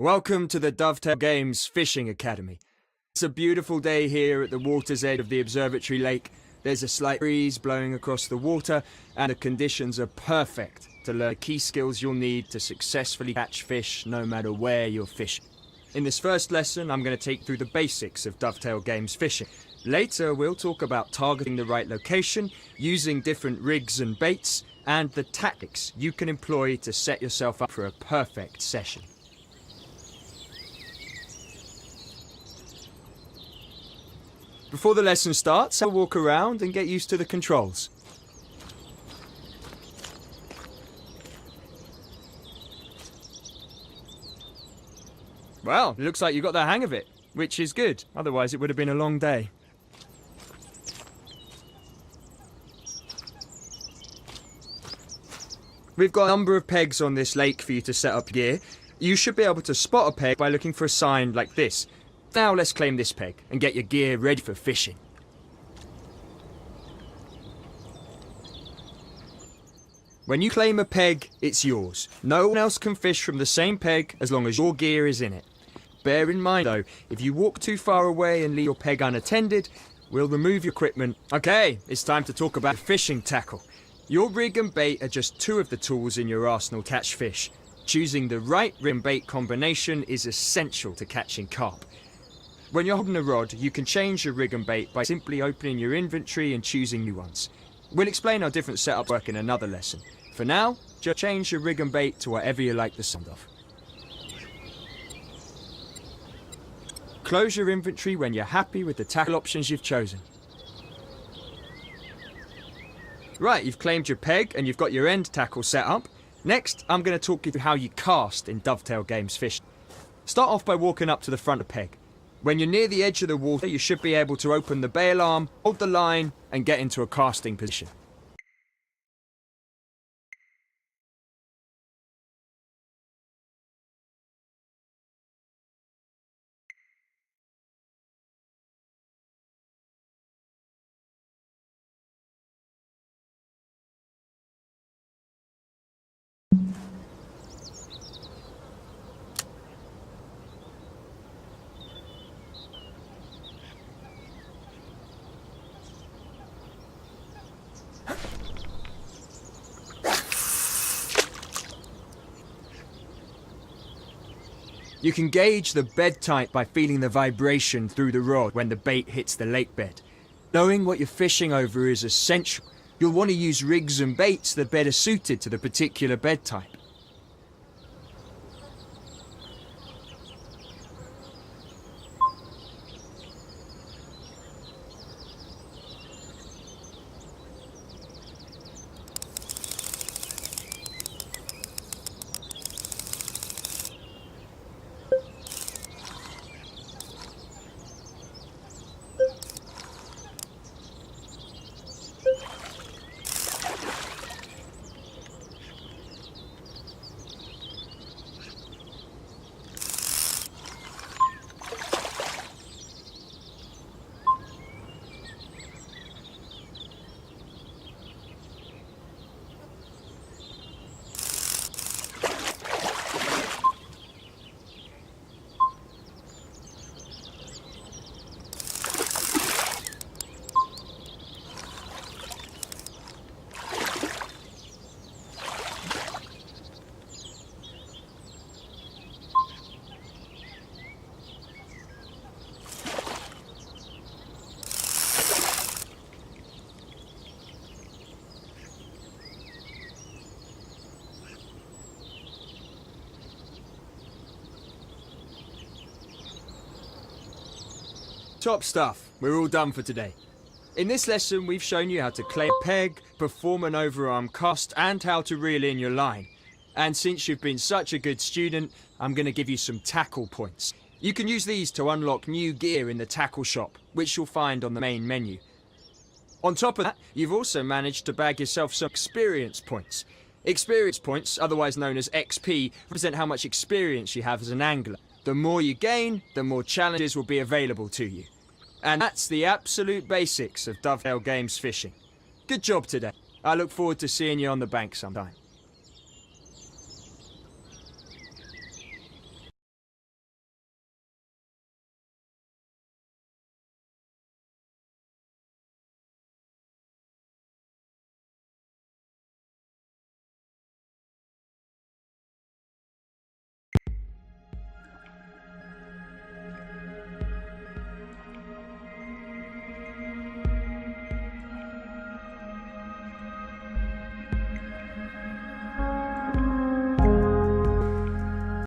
Welcome to the Dovetail Games Fishing Academy. It's a beautiful day here at the water's edge of the observatory lake. There's a slight breeze blowing across the water, and the conditions are perfect to learn the key skills you'll need to successfully catch fish no matter where you're fishing. In this first lesson, I'm going to take through the basics of Dovetail Games fishing. Later, we'll talk about targeting the right location, using different rigs and baits, and the tactics you can employ to set yourself up for a perfect session. Before the lesson starts, I'll walk around and get used to the controls. Well, it looks like you got the hang of it, which is good. Otherwise, it would have been a long day. We've got a number of pegs on this lake for you to set up gear. You should be able to spot a peg by looking for a sign like this. Now let's claim this peg and get your gear ready for fishing. When you claim a peg, it's yours. No one else can fish from the same peg as long as your gear is in it. Bear in mind though, if you walk too far away and leave your peg unattended, we'll remove your equipment. Okay, it's time to talk about fishing tackle. Your rig and bait are just two of the tools in your arsenal to catch fish. Choosing the right rig and bait combination is essential to catching carp. When you're holding a rod, you can change your rig and bait by simply opening your inventory and choosing new ones. We'll explain how different setups work in another lesson. For now, just change your rig and bait to whatever you like the sound of. Close your inventory when you're happy with the tackle options you've chosen. Right, you've claimed your peg and you've got your end tackle set up. Next, I'm going to talk you through how you cast in Dovetail Games fishing. Start off by walking up to the front of the peg. When you're near the edge of the water, you should be able to open the bail arm, hold the line, and get into a casting position. You can gauge the bed type by feeling the vibration through the rod when the bait hits the lake bed. Knowing what you're fishing over is essential. You'll want to use rigs and baits that are better suited to the particular bed type. Top stuff. We're all done for today. In this lesson, we've shown you how to claim a peg, perform an overarm cast, and how to reel in your line. And since you've been such a good student, I'm going to give you some tackle points. You can use these to unlock new gear in the tackle shop, which you'll find on the main menu. On top of that, you've also managed to bag yourself some experience points. Experience points, otherwise known as XP, represent how much experience you have as an angler. The more you gain, the more challenges will be available to you. And that's the absolute basics of Dovetail Games fishing. Good job today. I look forward to seeing you on the bank sometime.